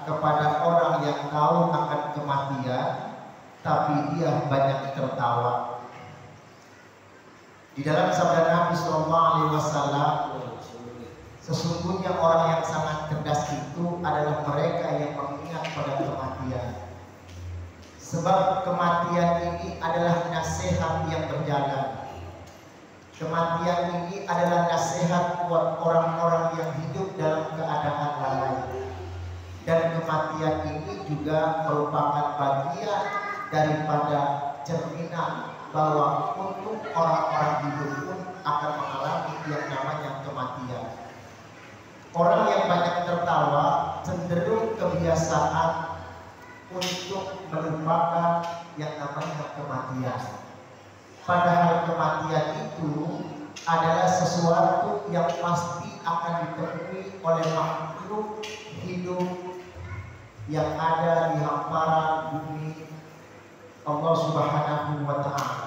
kepada orang yang tahu akan kematian, tapi dia banyak tertawa. Di dalam sabda Nabi SAW, sesungguhnya orang yang sangat cerdas itu adalah mereka yang mengingat pada kematian. Sebab kematian ini adalah nasihat yang berjalan. Kematian ini adalah nasihat buat orang-orang yang hidup dalam keadaan lalai. Dan kematian ini juga merupakan bagian daripada cerminan bahwa untuk orang-orang hidup pun akan mengalami yang namanya kematian. Orang yang banyak tertawa cenderung kebiasaan untuk melupakan yang namanya kematian. Padahal kematian itu adalah sesuatu yang pasti akan ditemui oleh makhluk hidup yang ada di hamparan bumi Allah Subhanahu wa Ta'ala.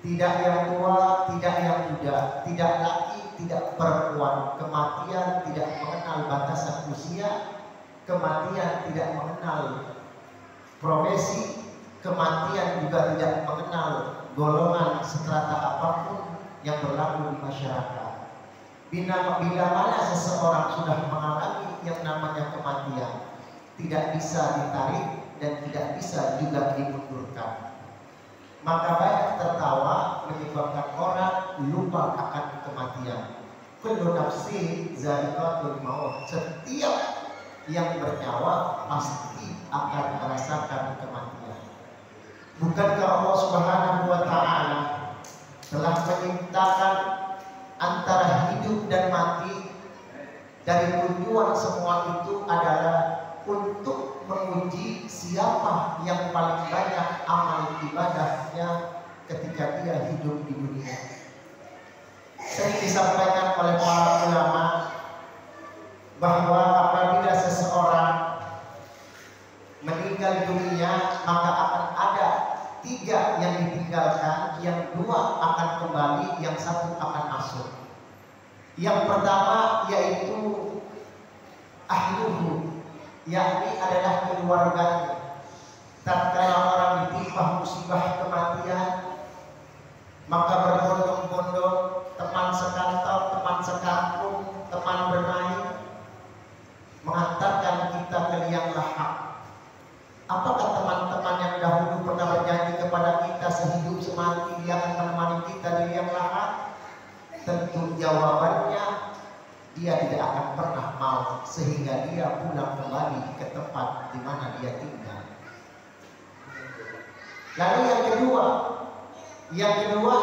Tidak yang tua, tidak yang muda, tidak laki, tidak perempuan. Kematian tidak mengenal batasan usia, kematian tidak mengenal profesi, kematian juga tidak mengenal golongan strata apapun yang berlaku di masyarakat. Bila mana seseorang sudah mengalami yang namanya kematian, tidak bisa ditarik dan tidak bisa juga dimundurkan. Maka banyak tertawa menyebabkan orang lupa akan kematian. Kullu nafsin za'iqatul maut. Setiap yang bernyawa pasti akan merasakan kematian. Bukankah Allah Subhanahu wa Ta'ala telah menciptakan antara hidup dan mati? Dari tujuan semua itu adalah untuk menguji siapa yang paling banyak amal ibadahnya ketika dia hidup di dunia. Sering disampaikan oleh para ulama bahwa apabila seseorang meninggal dunia, maka akan ada 3 yang ditinggalkan, yang 2 akan kembali, yang 1 akan masuk. Yang pertama yaitu ahluhu, yakni adalah keluarganya. Tatkala orang ditimpa musibah kematian, maka berbondong-bondong teman sekantor, teman sekampung, teman bermain mengantarkan kita ke liang lahat. Apakah teman-teman yang dahulu pernah berjanji kepada kita sehidup semati dia akan menemani kita di liang lahat? Tentu jawabannya dia tidak akan pernah mau, sehingga dia pulang kembali ke tempat di mana dia tinggal. Lalu yang kedua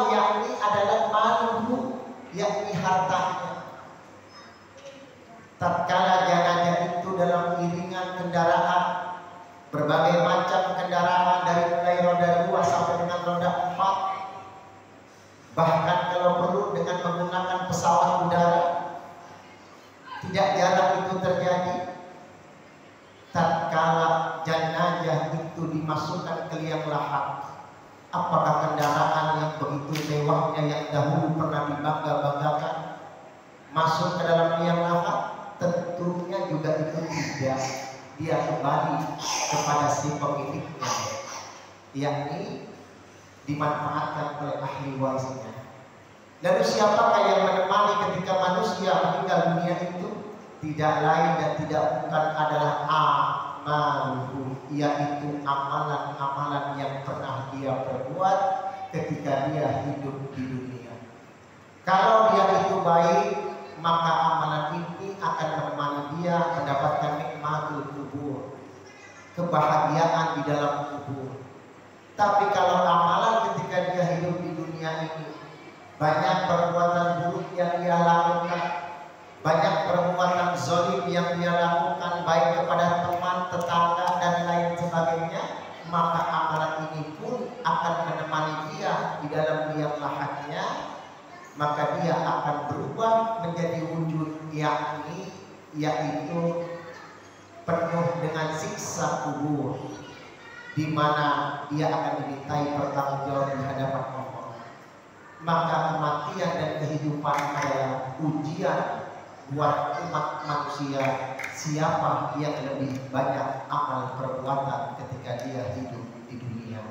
yakni adalah maluhu, yakni hartanya. Tatkala jenazah itu dalam iringan kendaraan, berbagai macam kendaraan dari mulai roda 2 sampai dengan roda 4, bahkan kalau perlu dengan menggunakan pesawat udara. Tidak jarang itu terjadi. Tatkala jenazah itu dimasukkan ke liang lahat, apakah kendaraan yang begitu mewahnya yang dahulu pernah dibangga-banggakan masuk ke dalam liang lahat? Tentunya juga itu tidak. Dia kembali kepada si pemiliknya, yakni dimanfaatkan oleh ahli warisnya. Lalu siapakah yang menemani ketika manusia meninggal dunia itu? Tidak lain dan tidak bukan adalah amaluhu, yaitu amalan-amalan yang pernah dia perbuat ketika dia hidup di dunia. Kalau dia itu baik, maka amalan ini akan menemani dia mendapatkan nikmatul kubur, kebahagiaan di dalam kubur. Tapi kalau amalan ketika dia hidup di dunia ini, banyak perbuatan buruk yang dia lakukan, banyak perbuatan zalim yang dia lakukan, baik kepada teman, tetangga dan lain sebagainya, maka amalan ini pun akan menemani dia di dalam liang lahatnya. Maka dia akan berubah menjadi wujud yaitu penuh dengan siksa kubur, di mana dia akan dimintai pertanggungjawab di hadapan Allah. Maka kematian dan kehidupan adalah ujian buat umat manusia siapa yang lebih banyak amal perbuatan ketika dia hidup di dunia.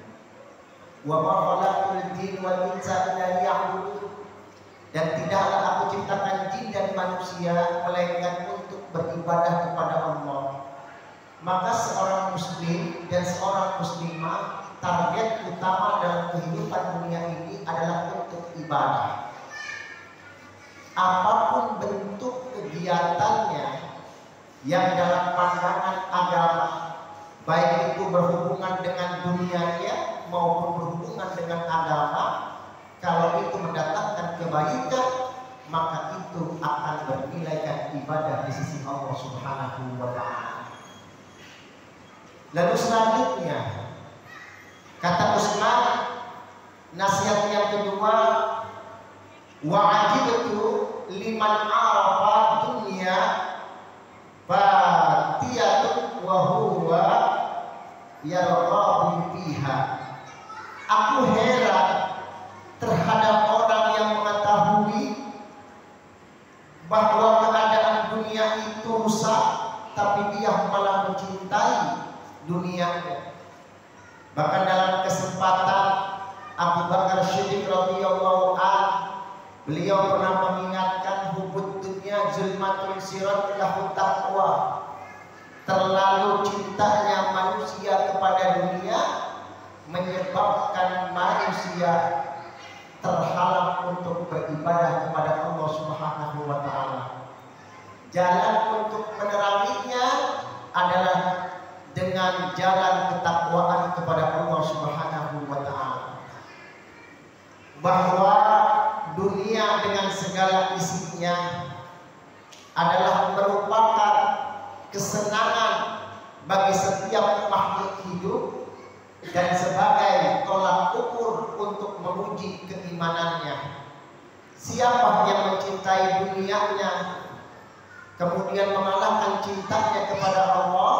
Wa ma khalaqtul jinna wal insa illa liya'budun. Dan tidaklah aku ciptakan jin dan manusia melainkan untuk beribadah kepada Allah. Maka seorang muslim dan seorang muslimah target utama dalam kehidupan dunia ini adalah untuk ibadah. Apapun bentuk kegiatannya yang dalam pandangan agama, baik itu berhubungan dengan dunianya maupun berhubungan dengan agama, kalau itu mendatangkan kebaikan, maka itu akan bernilai ibadah di sisi Allah Subhanahu wa Ta'ala. Lalu selanjutnya, kata Utsman, nasihat yang kedua, wa ajibtu liman arafa dunya fatiyatun wa huwa yarghabu fiha. Aku heran terhadap orang yang mengetahui bahwa keadaan dunia itu rusak, tapi dia malah mencintai dunianya. Bahkan dalam kesempatan Abu Bakar Siddiq radhiyallahu anhu, beliau pernah mengingatkan hubud dunia zulmatun sirat lahu taqwa. Terlalu cintanya manusia kepada dunia menyebabkan manusia terhalang untuk beribadah kepada Allah Subhanahu wa Ta'ala. Jalan untuk meneranginya adalah dengan jalan ketakwaan kepada Allah Subhanahu wa Ta'ala. Bahwa dunia dengan segala isinya adalah merupakan kesenangan bagi setiap makhluk hidup dan sebagai tolak ukur untuk menguji keimanannya. Siapa yang mencintai dunianya kemudian mengalahkan cintanya kepada Allah,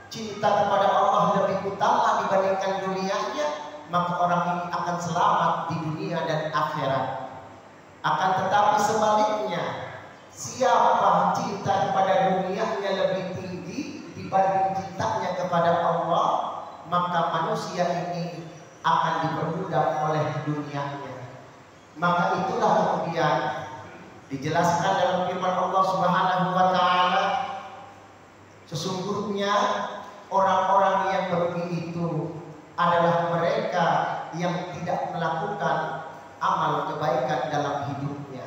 cinta kepada Allah lebih utama dibandingkan dunianya, maka orang ini akan selamat di dunia dan akhirat. Akan tetapi sebaliknya, siapa cinta kepada dunianya lebih tinggi dibanding cintanya kepada Allah, maka manusia ini akan diperbudak oleh dunianya. Maka itulah kemudian dijelaskan dalam firman Allah Subhanahu wa Ta'ala, sesungguhnya orang-orang yang merugi itu adalah mereka yang tidak melakukan amal kebaikan dalam hidupnya.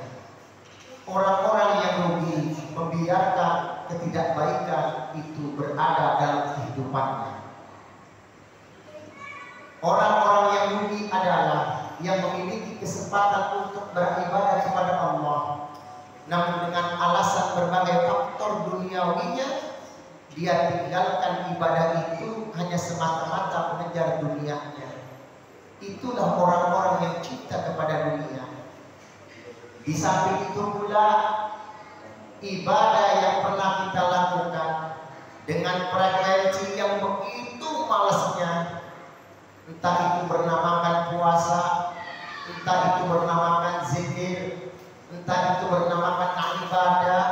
Orang-orang yang rugi membiarkan ketidakbaikan itu berada dalam kehidupannya. Orang-orang yang rugi adalah yang memiliki kesempatan untuk beribadah kepada Allah, namun dengan alasan berbagai faktor duniawinya dia tinggalkan ibadah itu hanya semata-mata mengejar dunianya. Itulah orang-orang yang cinta kepada dunia. Di samping itu pula, ibadah yang pernah kita lakukan dengan frekuensi yang begitu malasnya, entah itu bernamakan puasa, entah itu bernamakan zikir, entah itu bernamakan ibadah,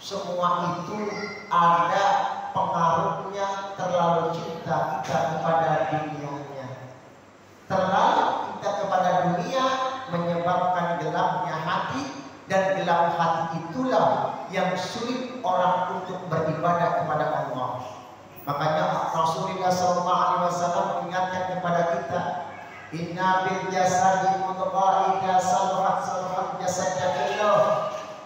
semua itu ada pengaruhnya terlalu cinta kita kepada dunianya. Terlalu cinta kepada dunia menyebabkan gelapnya hati, dan gelap hati itulah yang sulit orang untuk beribadah kepada Allah. Makanya Rasulullah SAW mengingatkan kepada kita, inna bil jasadi mudghah idza salahat salahat jasadnya kulluh.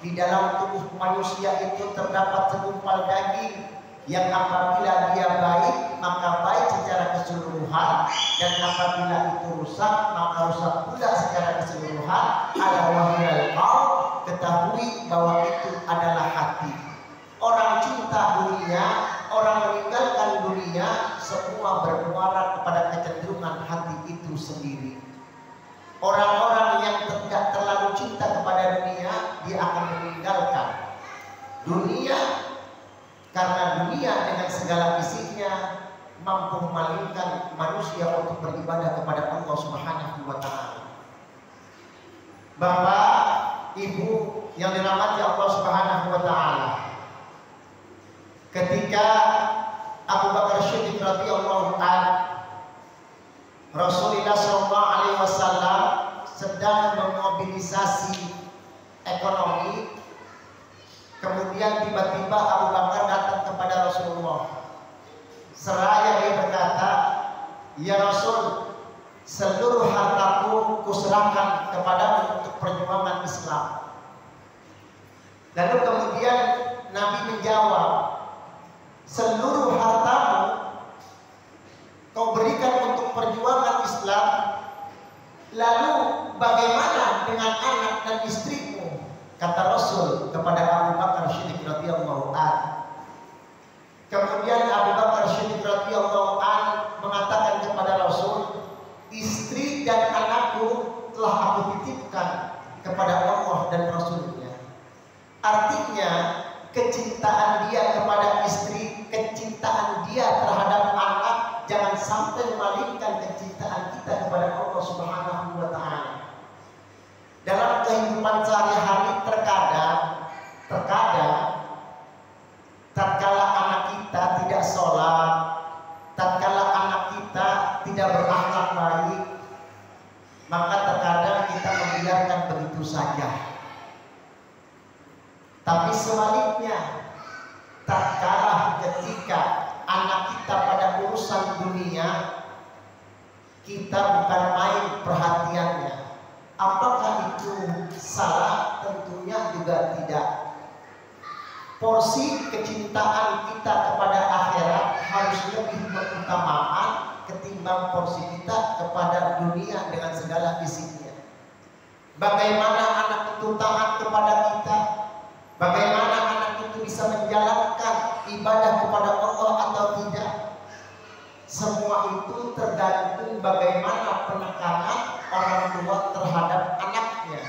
Di dalam tubuh manusia itu terdapat segumpal daging yang apabila dia baik maka baik secara keseluruhan, dan apabila itu rusak maka rusak pula secara keseluruhan. Ala wahyal qaul, ketahui bahwa itu adalah hati. Orang cinta dunia, orang meninggalkan dunia, semua bermuara kepada kecenderungan hati itu sendiri. Orang-orang yang tidak terlalu cinta kepada dunia, dia akan meninggalkan dunia, karena dunia dengan segala isinya mampu memalingkan manusia untuk beribadah kepada Allah Subhanahu wa Ta'ala. Bapak, Ibu, yang dirahmati Allah Subhanahu wa taala, ketika Abu Bakar Siddiq radhiyallahu anhu, Rasulullah SAW sedang memobilisasi ekonomi, kemudian tiba-tiba Abu Bakar datang kepada Rasulullah. Seraya dia berkata, "Ya Rasul, seluruh hartaku kuserahkan kepadamu untuk perjuangan Islam." Lalu kemudian Nabi menjawab, "Seluruh hartamu kau berikan untuk perjuangan Islam, lalu bagaimana dengan anak dan istrimu?" Kata Rasul kepada Abu Bakar Siddiq radhiyallahu anhu. Kemudian Abu Bakar Siddiq radhiyallahu anhu mengatakan kepada Rasul, "Istri dan anakku telah aku titipkan kepada Allah dan Rasulnya." Artinya kecintaan dia kepada istri, kecintaan dia terhadap anak jangan sampai memalingkan kecintaan kita kepada Allah Subhanahu wa taala. Dalam kehidupan sehari-hari terkadang tatkala anak kita tidak sholat, tatkala anak kita tidak berakhlak baik, maka terkadang kita membiarkan begitu saja. Tapi sebaliknya, tatkala ketika anak kita pada urusan dunia, kita bukan main perhatiannya. Apakah itu salah? Tentunya juga tidak. Porsi kecintaan kita kepada akhirat harus lebih berutamakan ketimbang porsi kita kepada dunia dengan segala isinya. Bagaimana anak itu taat kepada kita? Bagaimana anak itu bisa menjalankan ibadah kepada Allah atau tidak? Semua itu tergantung bagaimana penekanan orang tua terhadap anaknya.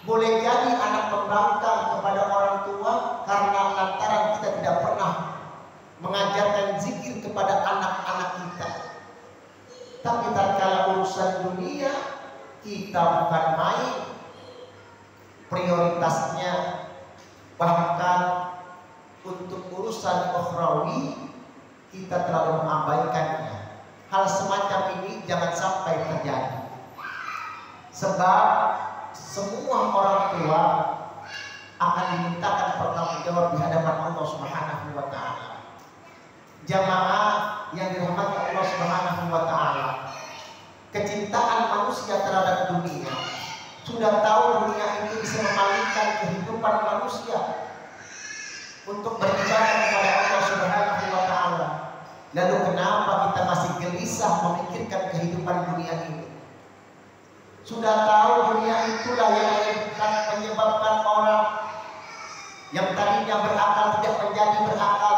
Boleh jadi anak membangkang kepada orang tua karena lantaran kita tidak pernah mengajarkan zikir kepada anak-anak kita. Tapi tatkala urusan dunia, kita bukan main. Prioritasnya bahkan untuk urusan ukhrawi kita terlalu mengabaikannya. Hal semacam ini jangan sampai terjadi. Sebab semua orang tua akan dimintakan pertanggungjawab di hadapan Allah Subhanahu wa taala. Jamaah yang dirahmati Allah Subhanahu wa taala, kecintaan manusia terhadap dunia, sudah tahu dunia itu bisa memalingkan kehidupan manusia untuk beribadah kepada Allah Subhanahu wa taala. Lalu kenapa kita masih gelisah memikirkan kehidupan dunia ini? Sudah tahu dunia itulah yang menyebabkan orang yang tadinya berakal tidak menjadi berakal.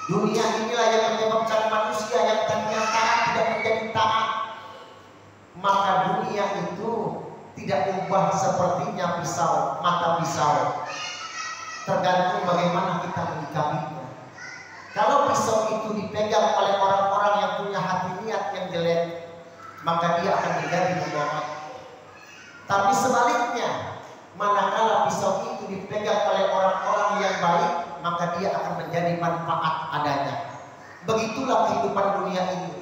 Dunia inilah yang menyebabkan manusia yang tadinya taat tidak menjadi taat. Maka dunia itu tidak ubah sepertinya pisau, mata pisau. Tergantung bagaimana kita menyikapinya. Kalau pisau itu dipegang oleh orang-orang yang punya hati niat yang jelek, maka dia akan menjadi mudarat. Tapi sebaliknya, manakala pisau itu dipegang oleh orang-orang yang baik, maka dia akan menjadi manfaat adanya. Begitulah kehidupan dunia ini.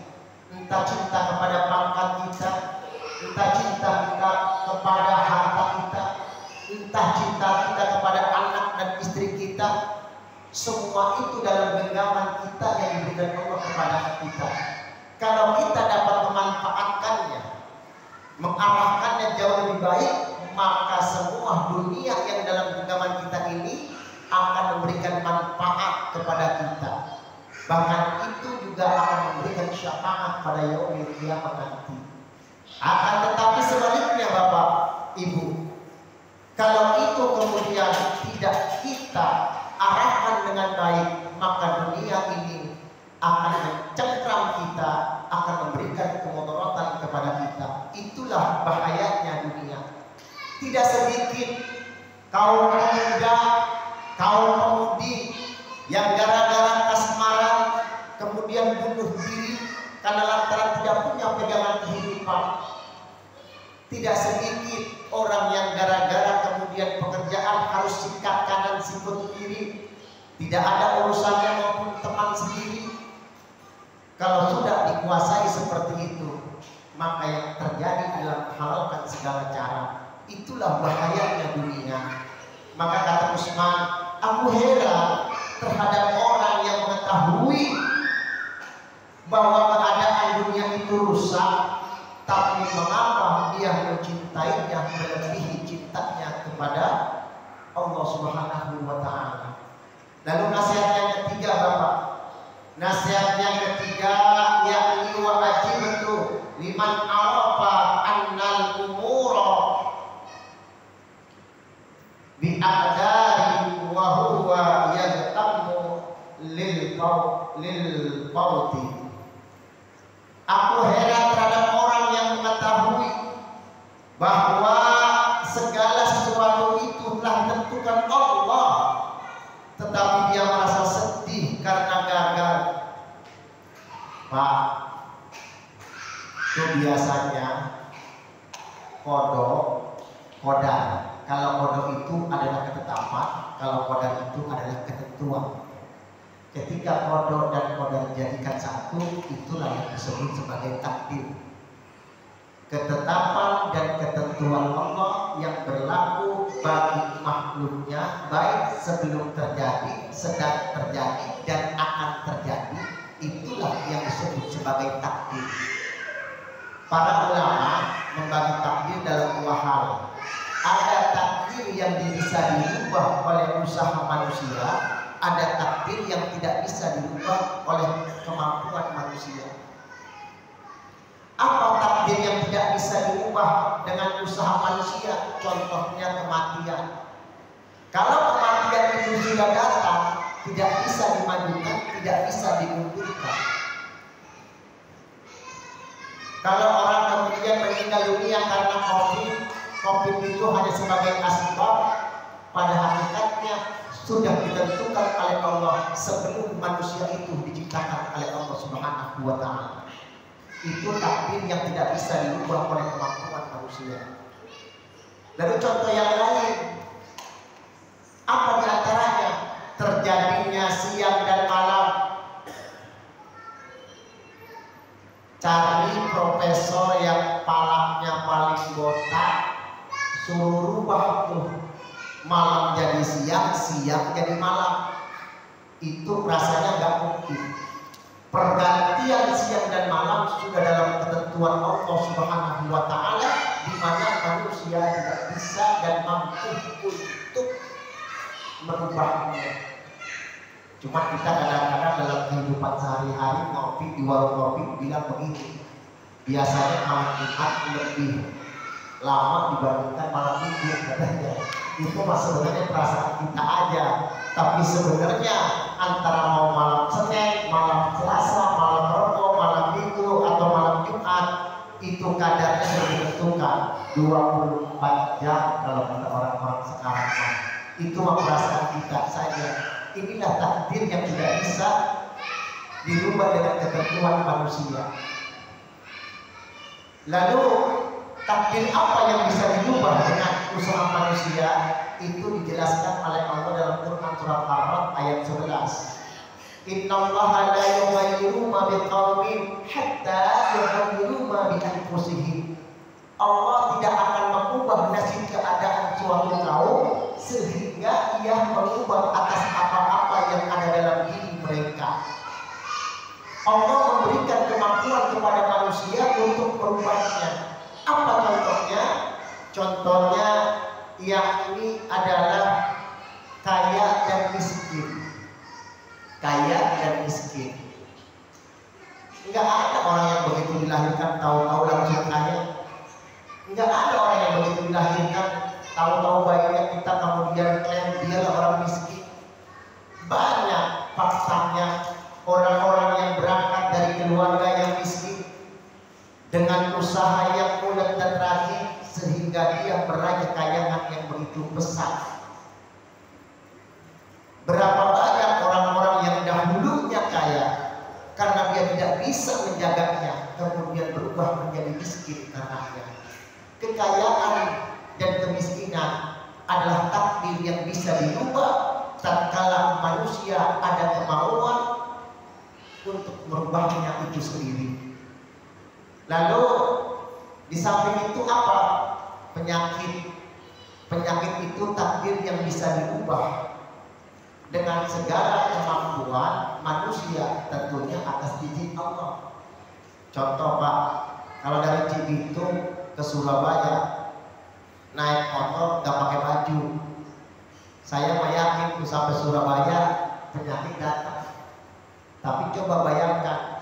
Entah cinta kepada pangkat kita, entah cinta kita kepada harta kita, entah cinta kita kepada anak dan istri kita, semua itu dalam genggaman kita yang diberikan Allah kepada kita. Kalau kita dapat memanfaatkannya, mengarahkannya jauh lebih baik, maka semua dunia yang dalam genggaman kita ini akan memberikan manfaat kepada kita. Bahkan itu juga akan memberikan syafaat pada yaumil qiyamah nanti. Akan tetapi sebaliknya Bapak, Ibu, kalau itu kemudian tidak kita arahkan dengan baik, maka dunia ini akan mencengkram kita, akan memberikan kemudaratan kepada kita. Itulah bahayanya dunia. Tidak sedikit kaum pemuda, kaum pemudi yang gara-gara kasmaran kemudian bunuh diri karena lantaran tidak punya pegangan kehidupan. Tidak sedikit orang yang gara-gara kemudian pekerjaan harus sikat kanan sikut kiri, tidak ada urusannya maupun teman sendiri. Kalau sudah dikuasai seperti itu, maka yang terjadi adalah menghalalkan segala cara. Itulah bahayanya dunia. Maka kata Utsman, aku heran terhadap orang yang mengetahui bahwa keadaan dunia itu rusak, tapi mengapa dia mencintainya melebihi cintanya kepada Allah Subhanahu wa Ta'ala. Lalu nasihat yang ketiga, Bapak, nasihat yang ketiga yakni wa ajibtu liman arafa annal umura bi aqdari wa huwa yahtamu lil fawti. Aku heran terhadap orang yang mengetahui bahwa segala sesuatu itu telah ditentukan Allah, tetapi dia merasa sedih karena gagal. Pak, itu biasanya kodar. Kalau kodok itu adalah ketetapan, kalau kodar itu adalah ketentuan. Ketika kodok dan kodar dijadikan satu, itulah yang disebut sebagai takdir. Ketetapan dan ketentuan Allah yang berlaku bagi makhluknya, baik sebelum terjadi, sedang terjadi, dan akan terjadi, itulah yang disebut sebagai takdir. Para ulama membagi takdir dalam dua hal. Ada takdir yang bisa dirubah oleh usaha manusia, ada takdir yang tidak bisa dirubah oleh kemampuan manusia. Apa takdir yang tidak bisa dirubah dengan usaha manusia? Contohnya kematian. Kalau kematian itu sudah datang, tidak bisa dimajukan, tidak bisa dimundurkan. Kalau orang kemudian meninggal dunia karena COVID itu hanya sebagai asbab, pada hakikatnya sudah ditentukan oleh Allah sebelum manusia itu diciptakan oleh Allah Subhanahu wa Ta'ala. Itu takdir yang tidak bisa dirubah oleh kemampuan manusia. Lalu contoh yang lain, apa di antaranya? Terjadinya siang dan malam. Cari profesor yang palaknya paling botak, suruh rubah tuh malam jadi siang, siang jadi malam. Itu rasanya nggak mungkin. Pergantian siang dan malam sudah dalam ketentuan Allah Subhanahu wa Ta'ala, di mana manusia tidak bisa dan mampu untuk merubahnya. Cuma kita kadang-kadang dalam kehidupan sehari-hari ngopi di warung kopi bilang begini, biasanya malam Jumat lebih lama dibandingkan malam Minggu katanya. Itu sebenarnya perasaan kita aja, tapi sebenarnya antara mau malam Senin, malam Selasa, malam Rabu, malam Minggu atau malam Jumat, itu kadarnya sudah ditentukan 24 jam kalau kata orang-orang sekarang. Itu perasaan kita saja. Inilah takdir yang tidak bisa dirubah dengan ketentuan manusia. Lalu takdir apa yang bisa dirubah dengan usaha manusia? Itu dijelaskan oleh Allah dalam Quran surat Ar-Ra'd ayat 11. Innallaha la yughayyiru ma biqaumin hatta yughayyiru ma bi anfusihim. Allah tidak akan mengubah nasib keadaan suatu kaum sehingga ia mengubah atas apa-apa yang ada dalam diri mereka. Allah memberikan kemampuan kepada manusia untuk merubahnya. Apa contohnya? Contohnya yakni adalah kaya dan miskin. Kaya dan miskin. Enggak ada orang yang begitu dilahirkan tahu-tahu langsung kaya. Enggak ada orang yang begitu dilahirkan tahu-tahu bayinya kita kemudian klaim dia orang miskin. Banyak faktanya orang-orang yang berangkat dari keluarga yang miskin dengan usaha yang mudah dan rajin sehingga dia meraih kekayaan yang begitu besar. Berapa banyak orang-orang yang dahulunya kaya karena dia tidak bisa menjaganya kemudian berubah menjadi miskin karenanya. Kekayaan dan yang bisa dirubah tatkala manusia ada kemauan untuk merubahnya itu sendiri. Lalu di samping itu apa? Penyakit. Penyakit itu takdir yang bisa dirubah dengan segala kemampuan manusia, tentunya atas izin Allah. Contoh Pak, kalau dari Cibitung ke Surabaya naik motor gak pakai baju, saya yakin sampai Surabaya penyakit datang. Tapi coba bayangkan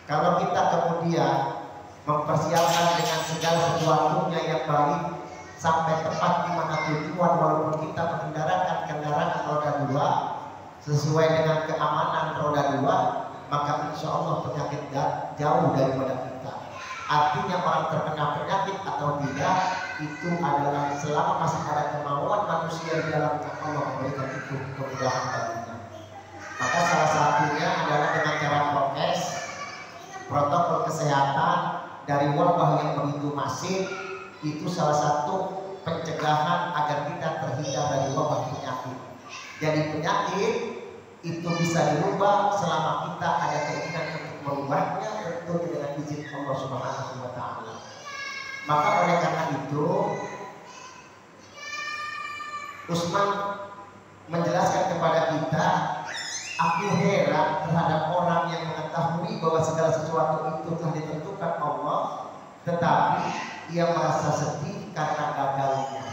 kalau kita kemudian mempersiapkan dengan segala sesuatunya yang baik sampai tepat di mana tujuan, walaupun kita mengendarakan kendaraan roda 2 sesuai dengan keamanan roda 2, maka insya Allah penyakit jauh daripada kita. Artinya orang terkena penyakit atau tidak itu adalah selama masih ada kemauan manusia di dalamnya, Allah memberikan itu kemudahan baginya. Maka salah satunya adalah dengan cara protokol kesehatan dari wabah yang begitu masif. Itu salah satu pencegahan agar kita terhindar dari wabah penyakit. Jadi penyakit itu bisa dirubah selama kita ada keinginan untuk merubahnya, tentu dengan izin Allah Subhanahu wa Ta'ala. Maka oleh karena itu Utsman menjelaskan kepada kita, aku heran terhadap orang yang mengetahui bahwa segala sesuatu itu telah ditentukan Allah, tetapi ia merasa sedih karena gagalnya.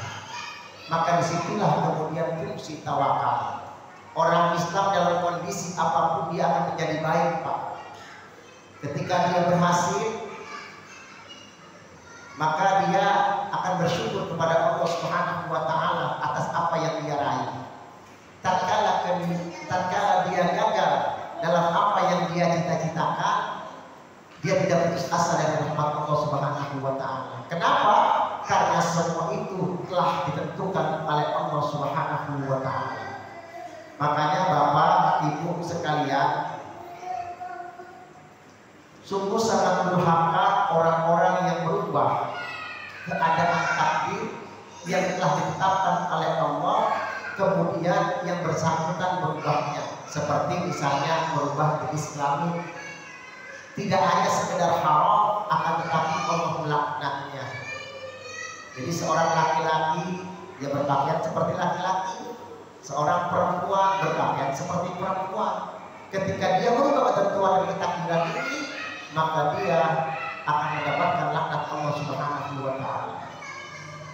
Maka disitulah kemudian fungsi tawakal. Orang Islam dalam kondisi apapun dia akan menjadi baik Pak. Ketika dia berhasil, maka dia akan bersyukur kepada Allah Subhanahu wa Ta'ala atas apa yang dia raih. Tatkala dia gagal dalam apa yang dia cita-citakan, dia tidak putus asa dari rahmat Allah Subhanahu wa Ta'ala. Kenapa? Karena semua itu telah ditentukan oleh Allah Subhanahu wa Ta'ala. Makanya Bapak Ibu sekalian, sungguh sangat durhaka orang-orang yang merubah keadaan takdir yang telah ditetapkan oleh Allah, kemudian yang bersangkutan merubahnya. Seperti misalnya merubah jenis kelamin. Tidak hanya sekedar haram, akan tetapi Allah melaknatnya. Jadi seorang laki-laki dia berpakaian seperti laki-laki, seorang perempuan berpakaian seperti perempuan. Ketika dia merubah ketentuan dari takdiran ini, maka dia akan mendapatkan laknat Allah Subhanahu wa Ta'ala.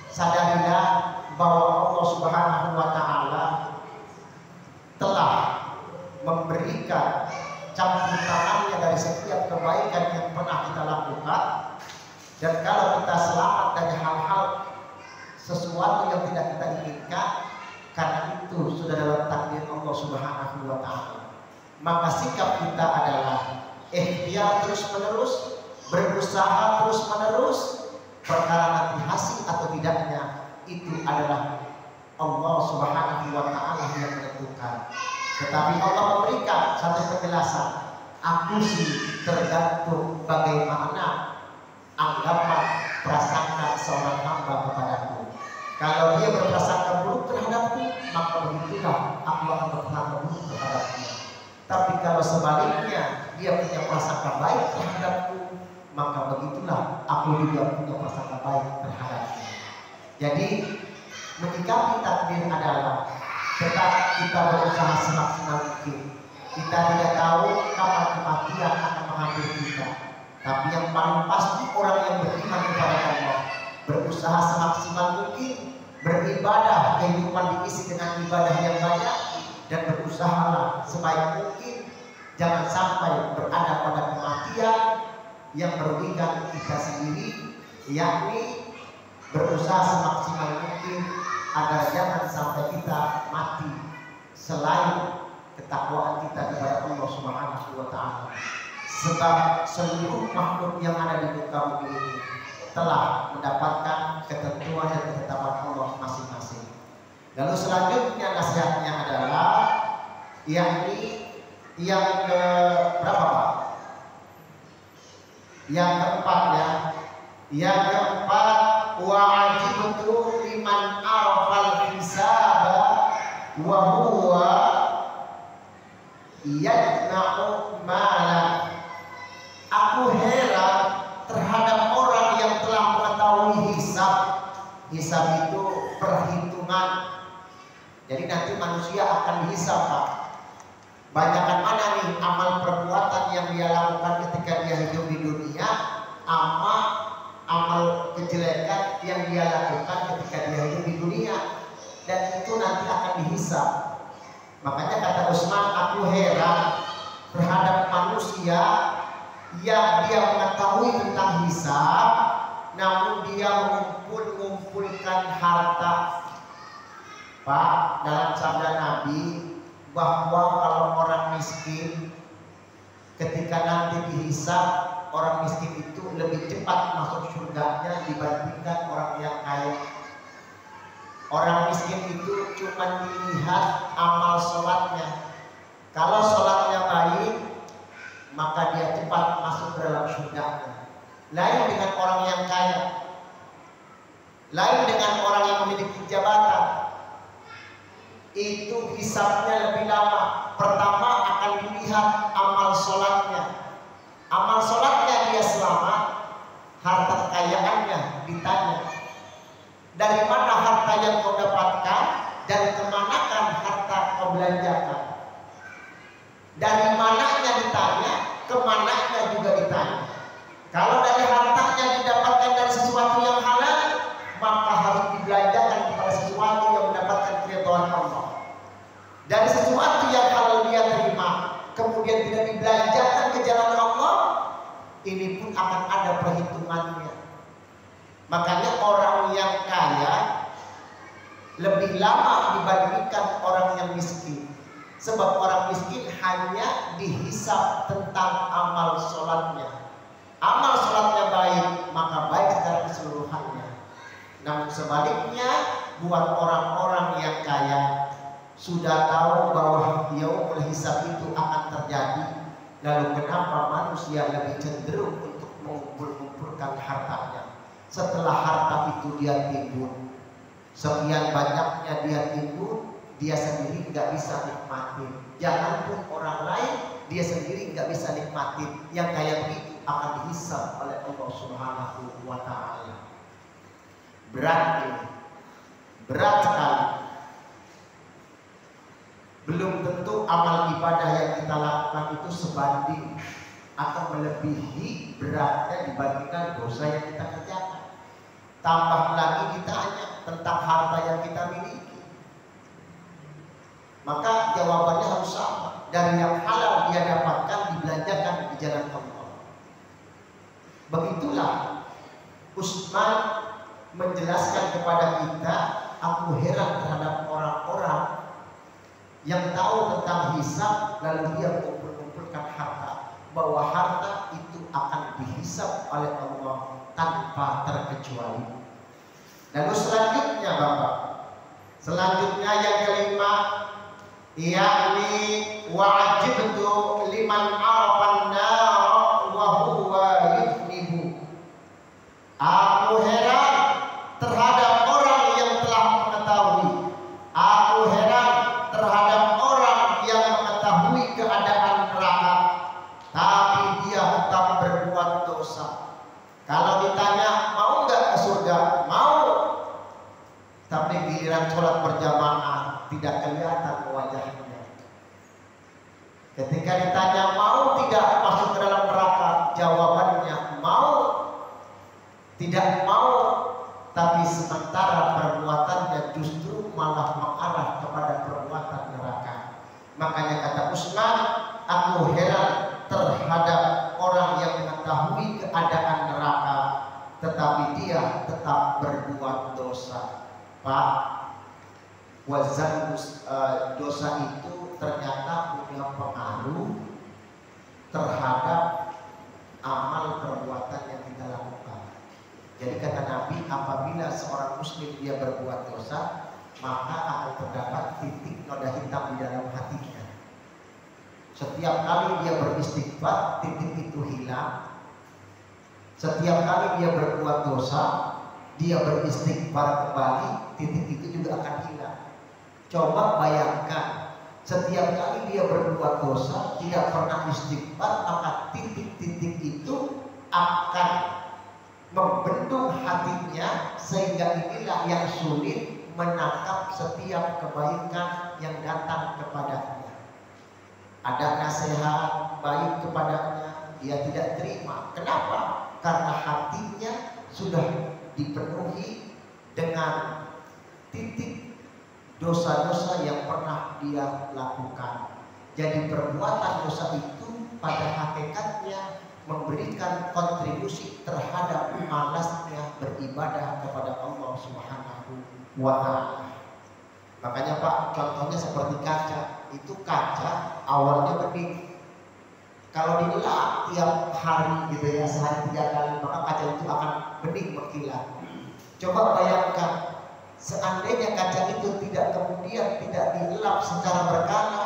Sadarilah bahwa Allah Subhanahu wa Ta'ala telah memberikan campur tangannya dari setiap kebaikan yang pernah kita lakukan. Dan kalau kita selamat dari hal-hal sesuatu yang tidak kita inginkan, karena itu sudah dalam takdir Allah Subhanahu wa Ta'ala, maka sikap kita adalah ikhtiar terus menerus, berusaha terus menerus. Perkara nanti hasil atau tidaknya itu adalah Allah Subhanahu wa Ta'ala yang menentukan. Tetapi Allah memberikan satu penjelasan, aku sih tergantung bagaimana anggapan prasangka seorang hamba kepadaku. Kalau dia berprasangka buruk terhadapku, maka begitulah aku akan berprasangka buruk terhadapnya. Tapi kalau sebaliknya dia punya prasangka baik terhadapku, maka begitulah aku juga punya prasangka baik terhadapnya. Jadi menyikapi takdir adalah tetap kita berusaha semaksimal mungkin. Kita tidak tahu kapan kematian akan menghampiri kita. Tapi yang paling pasti orang yang beriman kepada Allah berusaha semaksimal mungkin, beribadah, kehidupan diisi dengan ibadah yang banyak, dan berusahalah sebaik mungkin jangan sampai berada pada kematian yang merugikan kita sendiri, yakni berusaha semaksimal mungkin agar jangan sampai kita mati selain ketakwaan kita kepada Allah Subhanahu wa Ta'ala. Sebab seluruh makhluk yang ada di muka bumi ini telah mendapatkan ketentuan dan ketetapan Allah masing-masing. Lalu selanjutnya nasihatnya adalah yakni yang ke berapa Pak? Yang keempat ya. Yang keempat, wajibatu liman arafal hisaba yajma'u malan. Aku heran terhadap orang yang telah mengetahui hisab. Hisab itu perhitungan. Jadi nanti manusia akan dihisab, Pak. Banyakkan mana nih amal perbuatan yang dia lakukan ketika dia hidup di dunia, amal kejelekan yang dia lakukan ketika dia hidup di dunia, dan itu nanti akan dihisab. Makanya kata Utsman, aku heran terhadap manusia yang dia mengetahui tentang hisab, namun dia mengumpulkan harta. Pak, dalam sabda Nabi bahwa kalau orang miskin ketika nanti dihisab, orang miskin itu lebih cepat masuk surganya dibandingkan orang yang kaya. Orang miskin itu cuma dilihat amal sholatnya. Kalau sholatnya baik, maka dia cepat masuk ke dalam surganya. Lain dengan orang yang kaya, lain dengan orang yang memiliki jabatan. Itu hisabnya lebih lama. Pertama akan dilihat amal sholatnya. Amal sholatnya dia selamat, harta kekayaannya ditanya. Dari mana harta yang kau dapatkan dan kemanakan harta kau belanjakan? Dari mananya ditanya, kemananya juga ditanya. Kalau dari hartanya didapatkan dari sesuatu yang halal, maka harus dibelanjakan kepada sesuatu yang mendapatkan keridhaan Allah. Dari sesuatu yang halal dia terima, kemudian tidak dibelanjakan ke jalan Allah, ini pun akan ada perhitungannya. Makanya orang yang kaya lebih lama dibandingkan orang yang miskin. Sebab orang miskin hanya dihisab tentang amal sholatnya. Amal sholatnya baik, maka baik secara keseluruhannya. Namun sebaliknya, buat orang-orang yang kaya, sudah tahu bahwa yaumul hisab itu akan terjadi, lalu kenapa manusia lebih cenderung untuk mengumpulkan hartanya? Setelah harta itu dia timbun, sekian banyaknya dia timbun, dia sendiri nggak bisa nikmatin. Janganpun orang lain, dia sendiri nggak bisa nikmatin. Yang kayak begitu akan dihisab oleh Allah Subhanahu wa Ta'ala. Berat ini, berat sekali. Belum tentu amal ibadah yang kita lakukan itu sebanding atau melebihi beratnya dibandingkan dosa yang kita kerjakan. Tambah lagi ditanya tentang harta yang kita miliki, maka jawabannya harus sama. Dari yang halal dia dapatkan dibelanjakan di jalan Allah. Begitulah Utsman menjelaskan kepada kita, aku heran terhadap orang-orang yang tahu tentang hisab lalu dia mengumpulkan harta, bahwa harta itu akan dihisab oleh Allah tanpa terkecuali. Lalu selanjutnya Bapak, selanjutnya yang kelima, yakni wajibtu liman arafan nar wa huwa yudnibu. Aku heran terhadap orang yang telah mengetahui. Aku heran terhadap orang yang mengetahui keadaan neraka, tapi dia tetap berbuat dosa. Kalau ditanya mau nggak ke surga, mau. Tapi giliran sholat berjamaah tidak kelihatan wajahnya. Ketika ditanya mau tidak masuk ke dalam neraka, jawabannya mau. Tidak mau, tapi sementara perbuatannya justru malah mengarah kepada perbuatan neraka. Makanya kata Utsman, aku heran terhadap orang yang mengetahui keadaan neraka, tetapi dia tetap berbuat dosa. Pak, wazan dosa itu ternyata punya pengaruh terhadap amal perbuatan yang kita lakukan. Jadi kata Nabi, apabila seorang muslim dia berbuat dosa, maka akan terdapat titik noda hitam di dalam hatinya. Setiap kali dia beristighfar, titik itu hilang. Setiap kali dia berbuat dosa, dia beristighfar kembali, titik itu juga akan hilang. Coba bayangkan Setiap kali dia berbuat dosa, tidak pernah istighfar, maka titik-titik itu akan membendung hatinya, sehingga inilah yang sulit menangkap setiap kebaikan yang datang kepadanya. Ada nasihat baik kepadanya, dia tidak terima. Kenapa? Karena hatinya sudah dipenuhi dengan titik dosa-dosa yang pernah dia lakukan. Jadi perbuatan dosa itu pada hakikatnya memberikan kontribusi terhadap malasnya beribadah kepada Allah Subhanahu wa ta'ala. Makanya Pak, contohnya seperti kaca. Itu kaca awalnya bening, kalau dilap tiap hari gitu ya, sehari 3 kali, maka kaca itu akan bening berkilat. Coba bayangkan, seandainya kaca itu tidak dilap secara berkala,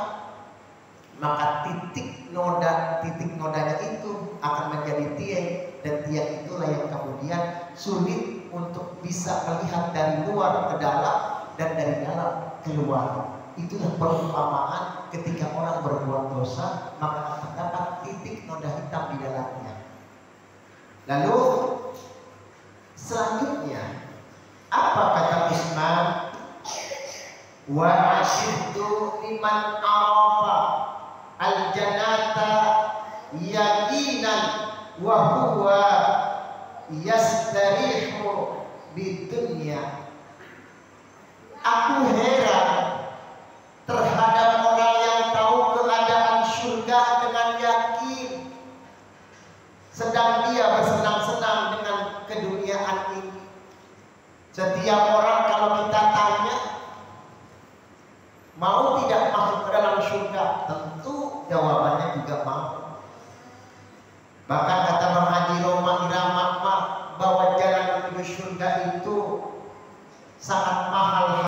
maka titik nodanya itu akan menjadi tiang, dan tiang itulah yang kemudian sulit untuk bisa melihat dari luar ke dalam dan dari dalam keluar. Itulah perumpamaan ketika orang berbuat dosa, maka terdapat titik noda hitam di dalamnya. Lalu selanjutnya apa kata Utsman? Wa ashiddu liman arafa al-jannata yaqinan wa huwa yastarihu bidunya. Aku heran terhadap orang yang tahu keadaan surga dengan yakin, sedang dia bersenang-senang dengan keduniaan ini. Setiap orang kalau kita tanya mau tidak masuk ke dalam surga, tentu jawabannya juga mau. Bahkan kata Bang Haji Roma Irama bahwa jalan menuju surga itu sangat mahal.